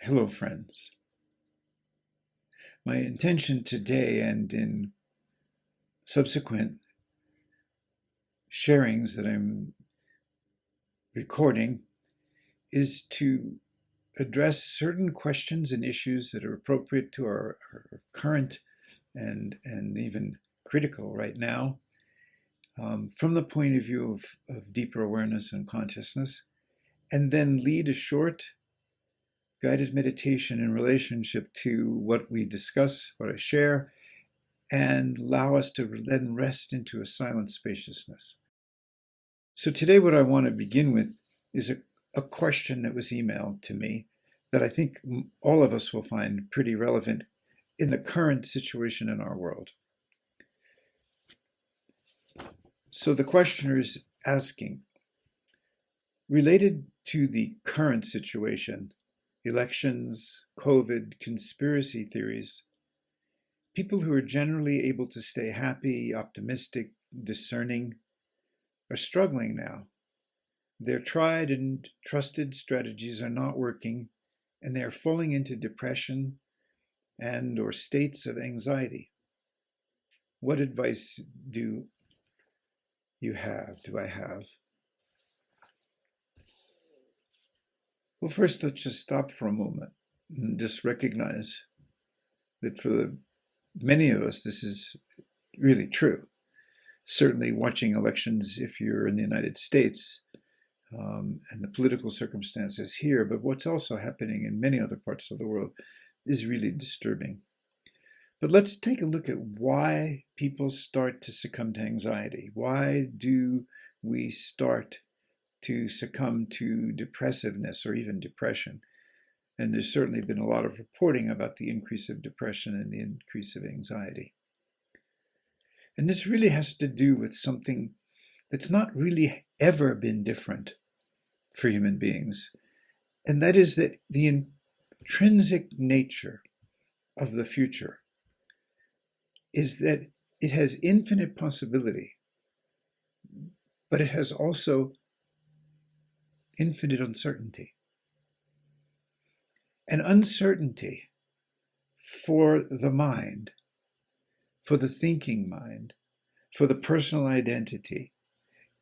Hello, friends. My intention today and in subsequent sharings that I'm recording is to address certain questions and issues that are appropriate to our current and even critical right now, from the point of view of deeper awareness and consciousness, and then lead a short guided meditation in relationship to what we discuss, what I share, and allow us to then rest into a silent spaciousness. So today what I want to begin with is a question that was emailed to me that I think all of us will find pretty relevant in the current situation in our world. So the questioner is asking, related to the current situation, elections, COVID, conspiracy theories, people who are generally able to stay happy, optimistic, discerning, are struggling now. Their tried and trusted strategies are not working, and they are falling into depression and or states of anxiety. What advice do I have? Well, first, let's just stop for a moment and just recognize that for many of us, this is really true. Certainly watching elections, if you're in the United States, and the political circumstances here, but what's also happening in many other parts of the world is really disturbing. But let's take a look at why people start to succumb to anxiety. Why do we start to succumb to depressiveness or even depression? And there's certainly been a lot of reporting about the increase of depression and the increase of anxiety. And this really has to do with something that's not really ever been different for human beings. And that is that the intrinsic nature of the future is that it has infinite possibility, but it has also infinite uncertainty. And uncertainty for the mind, for the thinking mind, for the personal identity,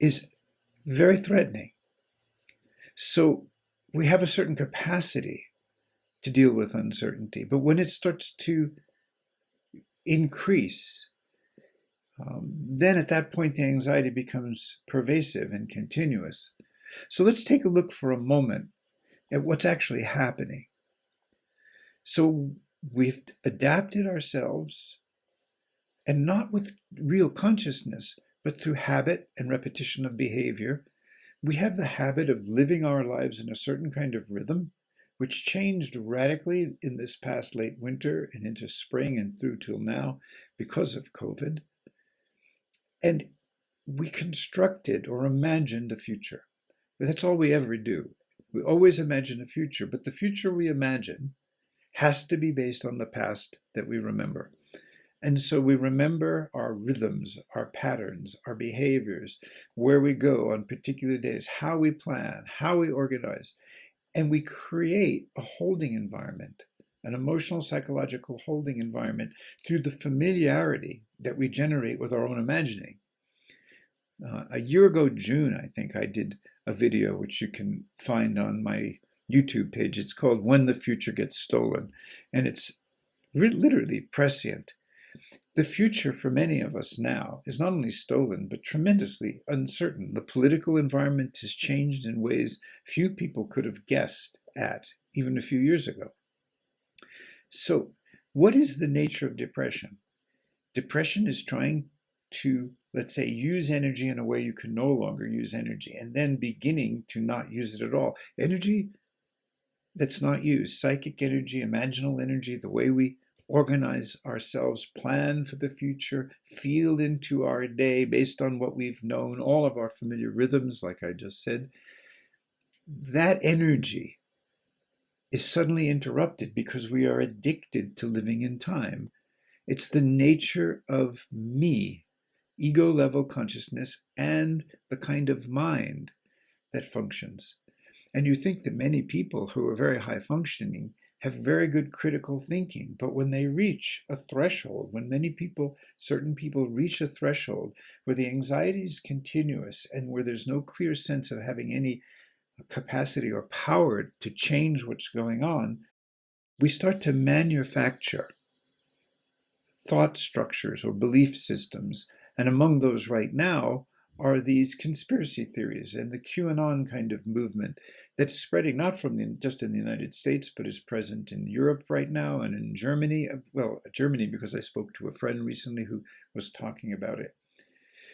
is very threatening. So we have a certain capacity to deal with uncertainty, but when it starts to increase, then at that point the anxiety becomes pervasive and continuous. So let's take a look for a moment at what's actually happening. So we've adapted ourselves, and not with real consciousness, but through habit and repetition of behavior. We have the habit of living our lives in a certain kind of rhythm, which changed radically in this past late winter and into spring and through till now because of COVID. And we constructed or imagined a future. But that's all we ever do. We always imagine a future, but the future we imagine has to be based on the past that we remember. And so we remember our rhythms, our patterns, our behaviors, where we go on particular days, how we plan, how we organize, and we create a holding environment, an emotional, psychological holding environment through the familiarity that we generate with our own imagining. A year ago, June, I think I did a video which you can find on my YouTube page. It's called When the Future Gets Stolen, and it's literally prescient. The future for many of us now is not only stolen, but tremendously uncertain. The political environment has changed in ways few people could have guessed at even a few years ago. So what is the nature of depression? Depression is trying to, let's say, use energy in a way you can no longer use energy, and then beginning to not use it at all. Energy that's not used, psychic energy, imaginal energy, the way we organize ourselves, plan for the future, feel into our day based on what we've known, all of our familiar rhythms, like I just said, that energy is suddenly interrupted because we are addicted to living in time. It's the nature of me, ego level consciousness, and the kind of mind that functions. And you think that many people who are very high functioning have very good critical thinking, but when they reach a threshold, when certain people reach a threshold where the anxiety is continuous and where there's no clear sense of having any capacity or power to change what's going on, we start to manufacture thought structures or belief systems. And among those right now are these conspiracy theories and the QAnon kind of movement that's spreading not just in the United States, but is present in Europe right now and in Germany. Well, Germany, because I spoke to a friend recently who was talking about it.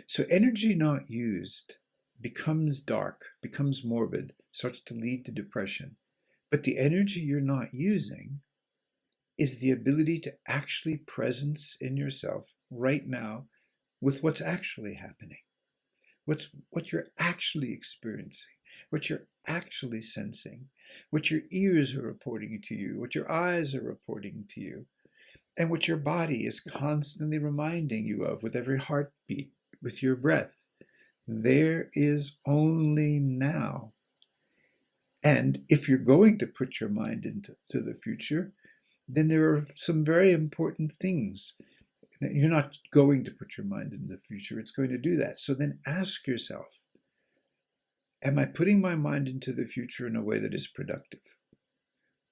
So energy not used becomes dark, becomes morbid, starts to lead to depression. But the energy you're not using is the ability to actually presence in yourself right now with what's actually happening, what you're actually experiencing, what you're actually sensing, what your ears are reporting to you, what your eyes are reporting to you, and what your body is constantly reminding you of with every heartbeat, with your breath. There is only now. And if you're going to put your mind into the future, then there are some very important things. You're not going to put your mind in the future. It's going to do that. So then ask yourself, am I putting my mind into the future in a way that is productive?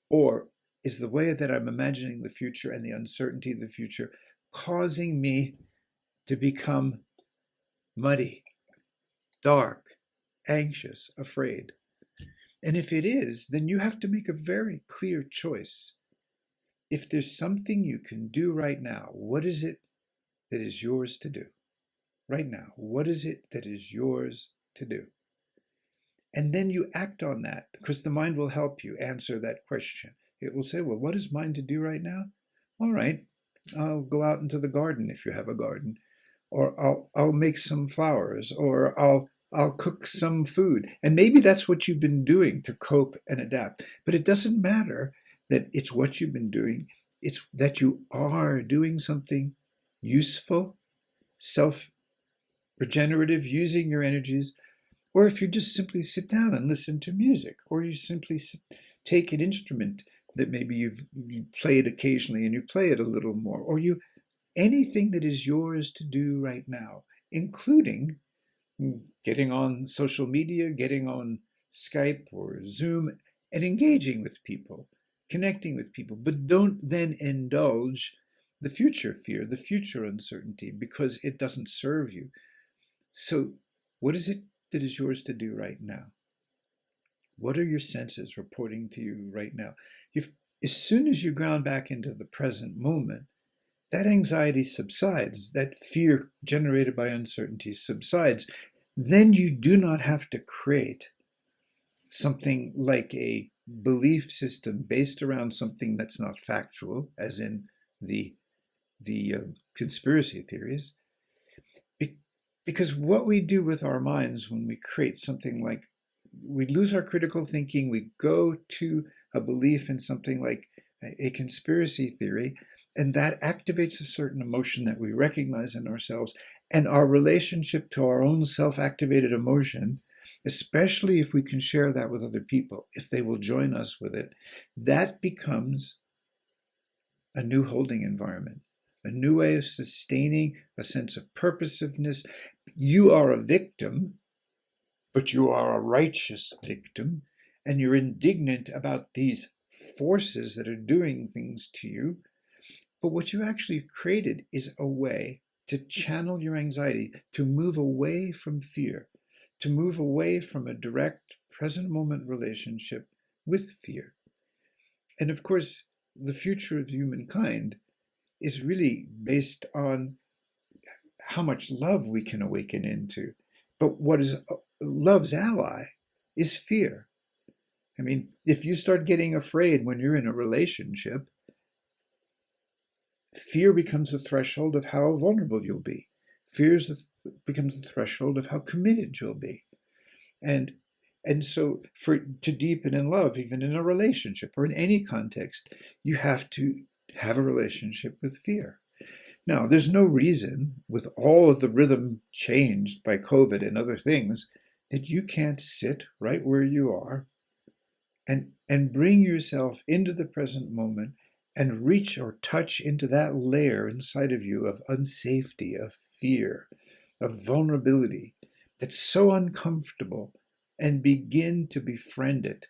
Or is the way that I'm imagining the future and the uncertainty of the future causing me to become muddy, dark, anxious, afraid? And if it is, then you have to make a very clear choice. If there's something you can do right now, what is it that is yours to do? Right now, what is it that is yours to do? And then you act on that, because the mind will help you answer that question. It will say, well, what is mine to do right now? All right, I'll go out into the garden if you have a garden, or I'll make some flowers, or I'll cook some food. And maybe that's what you've been doing to cope and adapt. But it doesn't matter that it's what you've been doing. It's that you are doing something useful, self-regenerative, using your energies. Or if you just simply sit down and listen to music, or you simply take an instrument that maybe you play it occasionally and you play it a little more, or anything that is yours to do right now, including getting on social media, getting on Skype or Zoom and engaging with people, connecting with people. But don't then indulge the future fear, the future uncertainty, because it doesn't serve you. So what is it that is yours to do right now? What are your senses reporting to you right now? As soon as you ground back into the present moment, that anxiety subsides, that fear generated by uncertainty subsides. Then you do not have to create something like a belief system based around something that's not factual, as in the conspiracy theories. Because what we do with our minds when we create something like, we lose our critical thinking, we go to a belief in something like a conspiracy theory, and that activates a certain emotion that we recognize in ourselves. And our relationship to our own self-activated emotion, especially if we can share that with other people, if they will join us with it, that becomes a new holding environment, a new way of sustaining a sense of purposiveness. You are a victim, but you are a righteous victim, and you're indignant about these forces that are doing things to you. But what you actually created is a way to channel your anxiety, to move away from fear, to move away from a direct present moment relationship with fear. And of course, the future of humankind is really based on how much love we can awaken into. But what is love's ally is fear. I mean, if you start getting afraid when you're in a relationship, fear becomes the threshold of how vulnerable you'll be. Fear becomes the threshold of how committed you'll be. And so to deepen in love, even in a relationship or in any context, you have to have a relationship with fear. Now, there's no reason, with all of the rhythm changed by COVID and other things, that you can't sit right where you are and bring yourself into the present moment and reach or touch into that layer inside of you of unsafety, of fear, of vulnerability that's so uncomfortable, and begin to befriend it.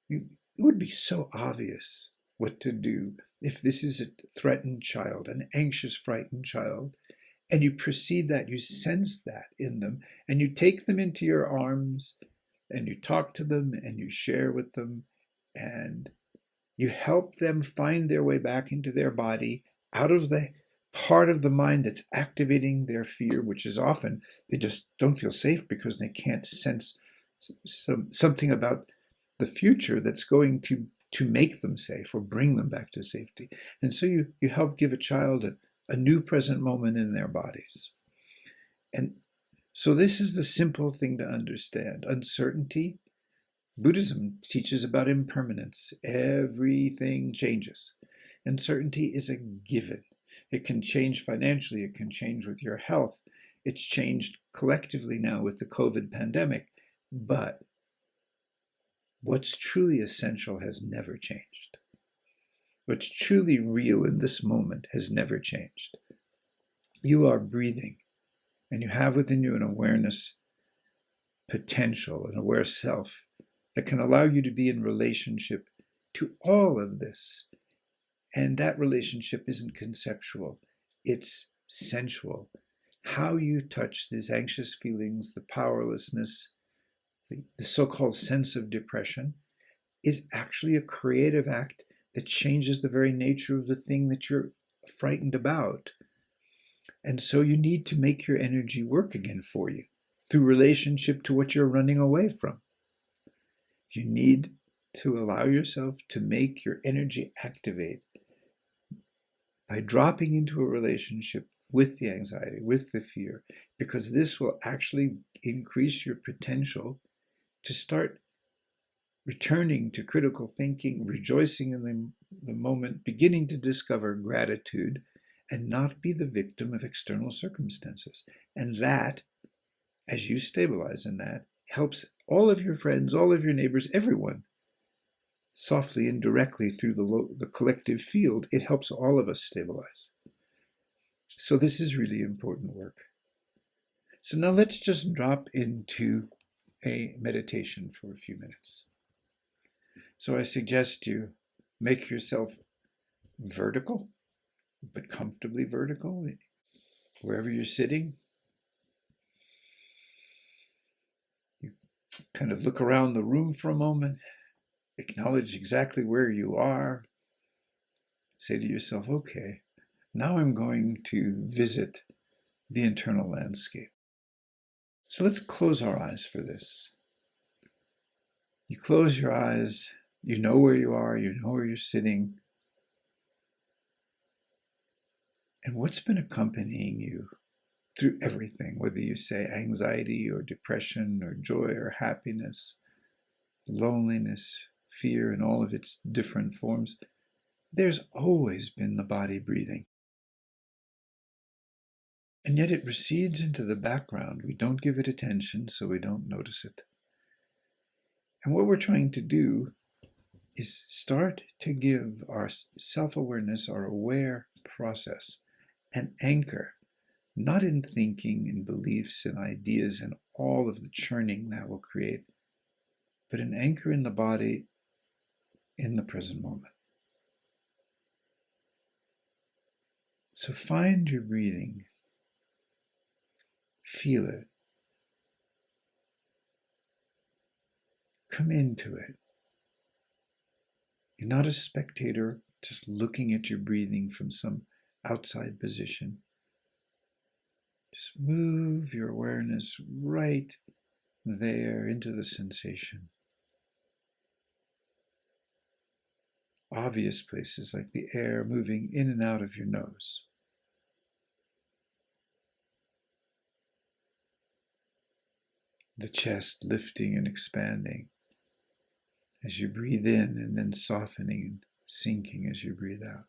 It would be so obvious what to do if this is a threatened child, an anxious, frightened child, and you perceive that, you sense that in them, and you take them into your arms, and you talk to them, and you share with them, and you help them find their way back into their body, out of the part of the mind that's activating their fear, which is often they just don't feel safe because they can't sense something about the future that's going to make them safe or bring them back to safety. And so you help give a child a new present moment in their bodies. And so this is the simple thing to understand. Uncertainty, Buddhism teaches about impermanence. Everything changes. Uncertainty is a given. It can change financially. It can change with your health. It's changed collectively now with the COVID pandemic. But what's truly essential has never changed. What's truly real in this moment has never changed. You are breathing, and you have within you an awareness potential, an aware self that can allow you to be in relationship to all of this. And that relationship isn't conceptual, it's sensual. How you touch these anxious feelings, the powerlessness, the so-called sense of depression, is actually a creative act that changes the very nature of the thing that you're frightened about. And so you need to make your energy work again for you through relationship to what you're running away from. You need to allow yourself to make your energy activate by dropping into a relationship with the anxiety, with the fear, because this will actually increase your potential to start returning to critical thinking, rejoicing in the moment, beginning to discover gratitude, and not be the victim of external circumstances. And that, as you stabilize in that, helps all of your friends, all of your neighbors, everyone, softly and directly through the collective field. It helps all of us stabilize. So this is really important work. So now let's just drop into a meditation for a few minutes. So I suggest you make yourself vertical, but comfortably vertical, wherever you're sitting. You kind of look around the room for a moment, acknowledge exactly where you are. Say to yourself, okay, now I'm going to visit the internal landscape. So let's close our eyes for this. You close your eyes, you know where you are, you know where you're sitting. And what's been accompanying you through everything, whether you say anxiety or depression or joy or happiness, loneliness, fear in all of its different forms, there's always been the body breathing. And yet it recedes into the background. We don't give it attention, so we don't notice it. And what we're trying to do is start to give our self-awareness, our aware process, an anchor, not in thinking and beliefs and ideas and all of the churning that will create, but an anchor in the body in the present moment. So find your breathing, feel it, come into it. You're not a spectator just looking at your breathing from some outside position. Just move your awareness right there into the sensation. Obvious places like the air moving in and out of your nose. The chest lifting and expanding as you breathe in, and then softening and sinking as you breathe out.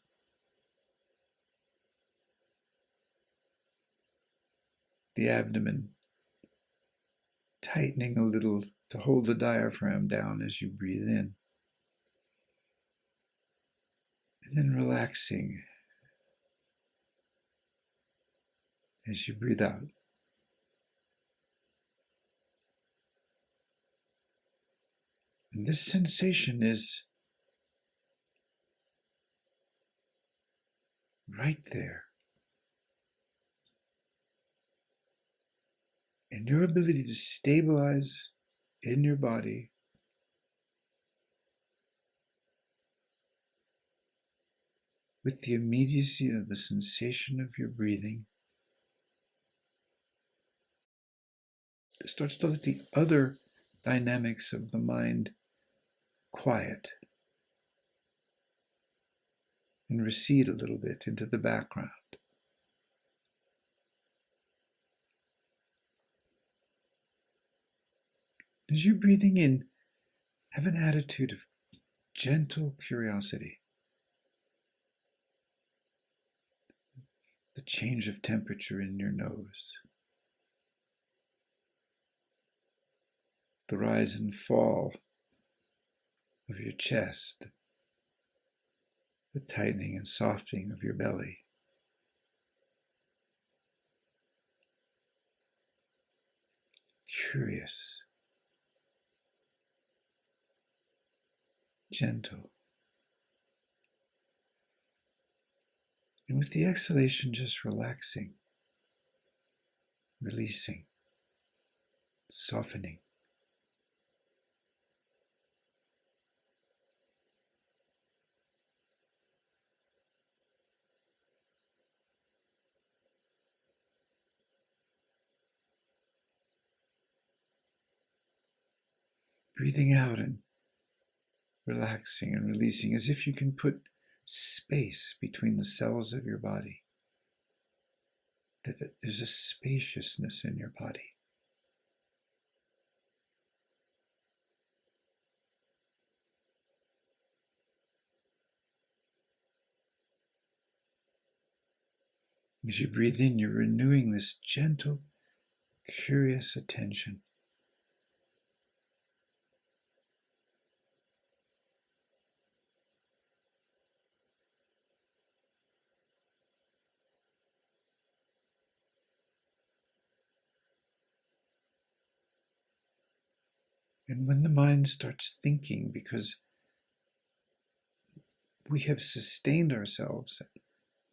The abdomen tightening a little to hold the diaphragm down as you breathe in. And then relaxing as you breathe out. And this sensation is right there. And your ability to stabilize in your body with the immediacy of the sensation of your breathing starts to let the other dynamics of the mind quiet and recede a little bit into the background. As you're breathing in, have an attitude of gentle curiosity. The change of temperature in your nose, the rise and fall of your chest, the tightening and softening of your belly. Curious, gentle. And with the exhalation, just relaxing, releasing, softening. Breathing out and relaxing and releasing as if you can put space between the cells of your body. That there's a spaciousness in your body. As you breathe in, you're renewing this gentle, curious attention. And when the mind starts thinking, because we have sustained ourselves,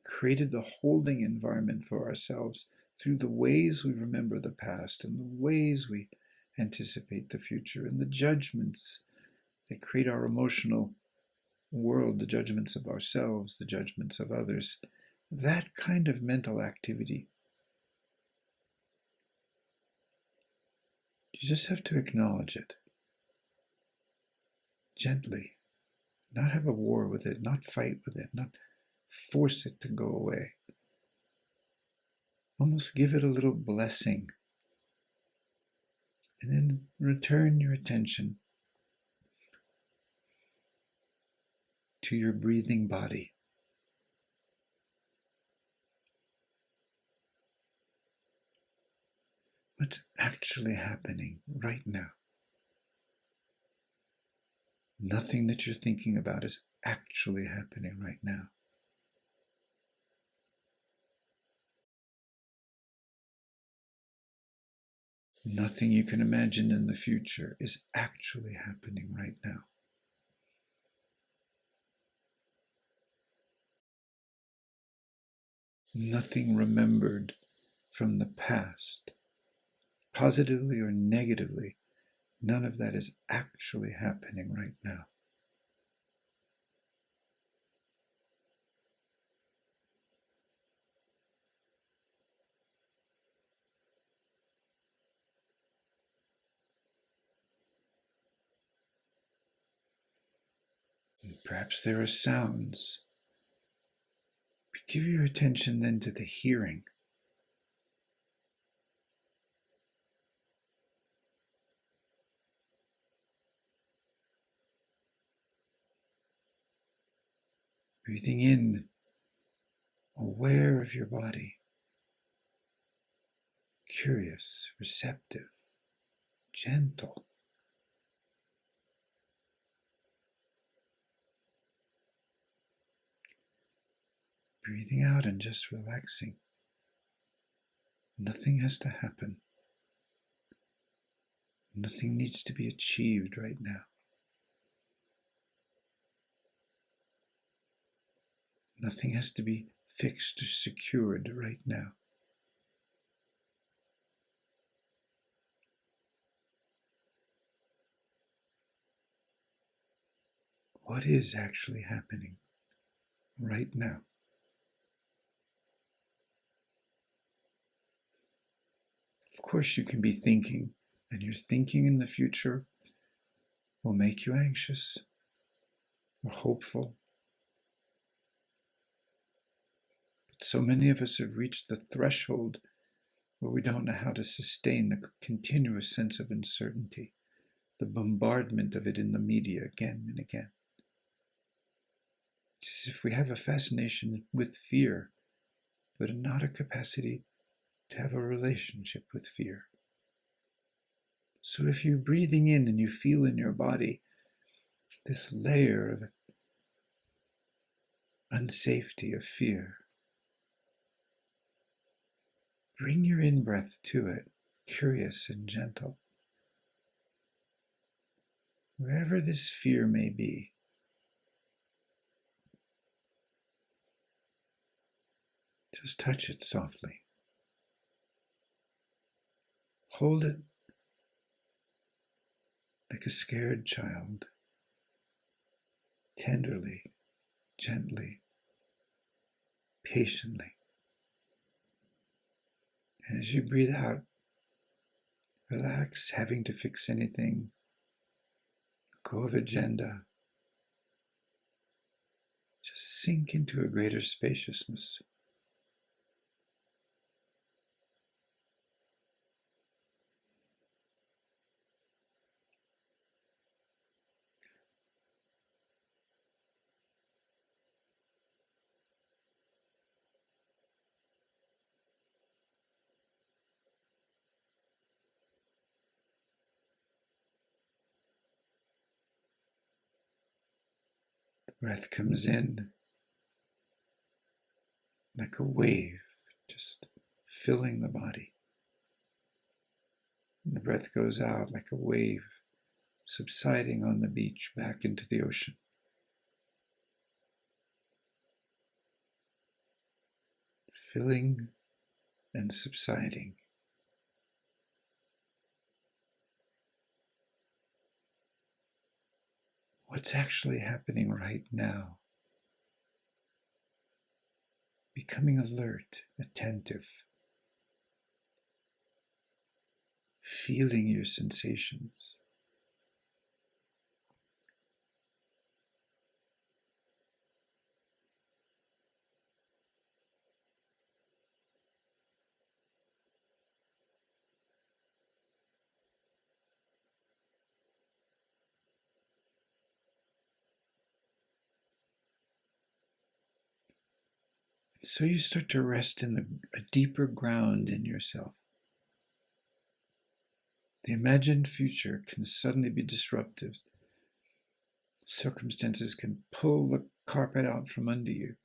created the holding environment for ourselves through the ways we remember the past and the ways we anticipate the future and the judgments that create our emotional world, the judgments of ourselves, the judgments of others. That kind of mental activity, you just have to acknowledge it gently, not have a war with it, not fight with it, not force it to go away. Almost give it a little blessing. And then return your attention to your breathing body. What's actually happening right now? Nothing that you're thinking about is actually happening right now. Nothing you can imagine in the future is actually happening right now. Nothing remembered from the past, positively or negatively, none of that is actually happening right now. And perhaps there are sounds, but give your attention then to the hearing. Breathing in, aware of your body, curious, receptive, gentle. Breathing out and just relaxing. Nothing has to happen. Nothing needs to be achieved right now. Nothing has to be fixed or secured right now. What is actually happening right now? Of course, you can be thinking, and your thinking in the future will make you anxious or hopeful. But so many of us have reached the threshold where we don't know how to sustain the continuous sense of uncertainty, the bombardment of it in the media again and again. It's as if we have a fascination with fear, but not a capacity to have a relationship with fear. So if you're breathing in and you feel in your body this layer of unsafety, of fear, bring your in-breath to it, curious and gentle. Wherever this fear may be, just touch it softly. Hold it like a scared child, tenderly, gently, patiently. And as you breathe out, relax having to fix anything, let go of agenda. Just sink into a greater spaciousness. The breath comes in like a wave, just filling the body. And the breath goes out like a wave, subsiding on the beach back into the ocean. Filling and subsiding. What's actually happening right now? Becoming alert, attentive, feeling your sensations. So you start to rest in a deeper ground in yourself. The imagined future can suddenly be disruptive. Circumstances can pull the carpet out from under you.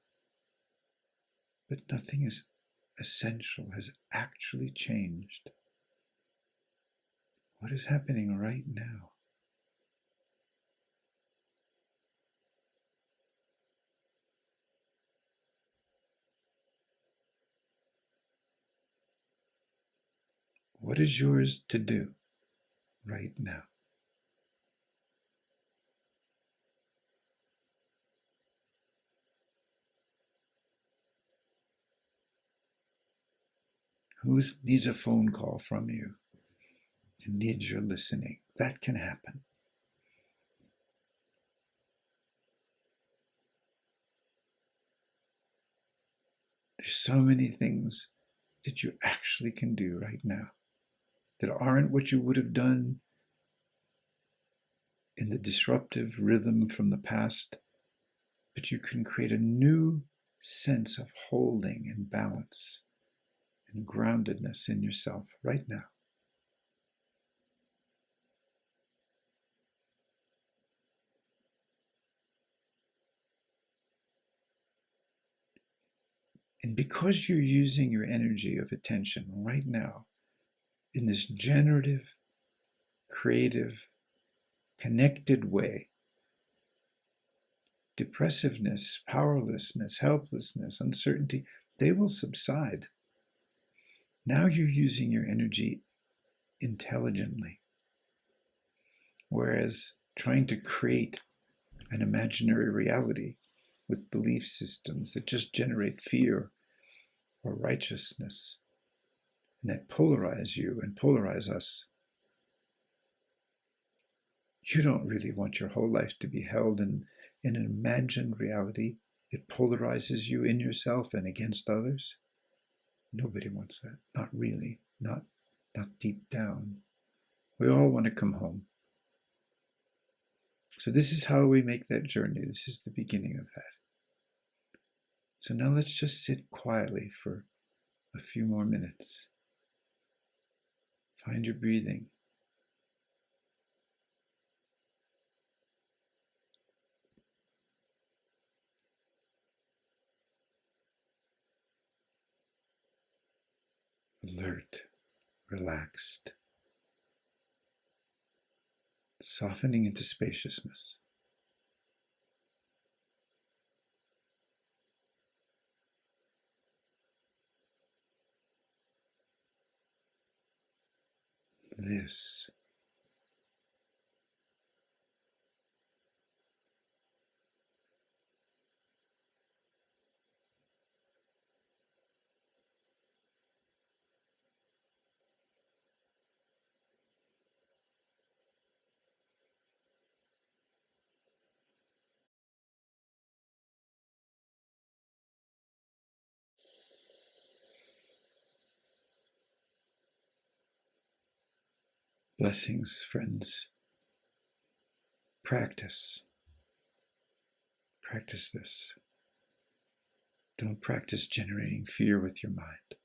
But nothing is essential, has actually changed. What is happening right now? What is yours to do right now? Who needs a phone call from you and needs your listening? That can happen. There's so many things that you actually can do right now that aren't what you would have done in the disruptive rhythm from the past, but you can create a new sense of holding and balance and groundedness in yourself right now. And because you're using your energy of attention right now in this generative, creative, connected way, depressiveness, powerlessness, helplessness, uncertainty, they will subside. Now you're using your energy intelligently. Whereas trying to create an imaginary reality with belief systems that just generate fear or righteousness and that polarize you and polarize us, you don't really want your whole life to be held in an imagined reality that polarizes you in yourself and against others. Nobody wants that. Not really. Not deep down. We all want to come home. So this is how we make that journey. This is the beginning of that. So now let's just sit quietly for a few more minutes. Find your breathing. Alert, relaxed, softening into spaciousness. This. Blessings, friends. Practice. Practice this. Don't practice generating fear with your mind.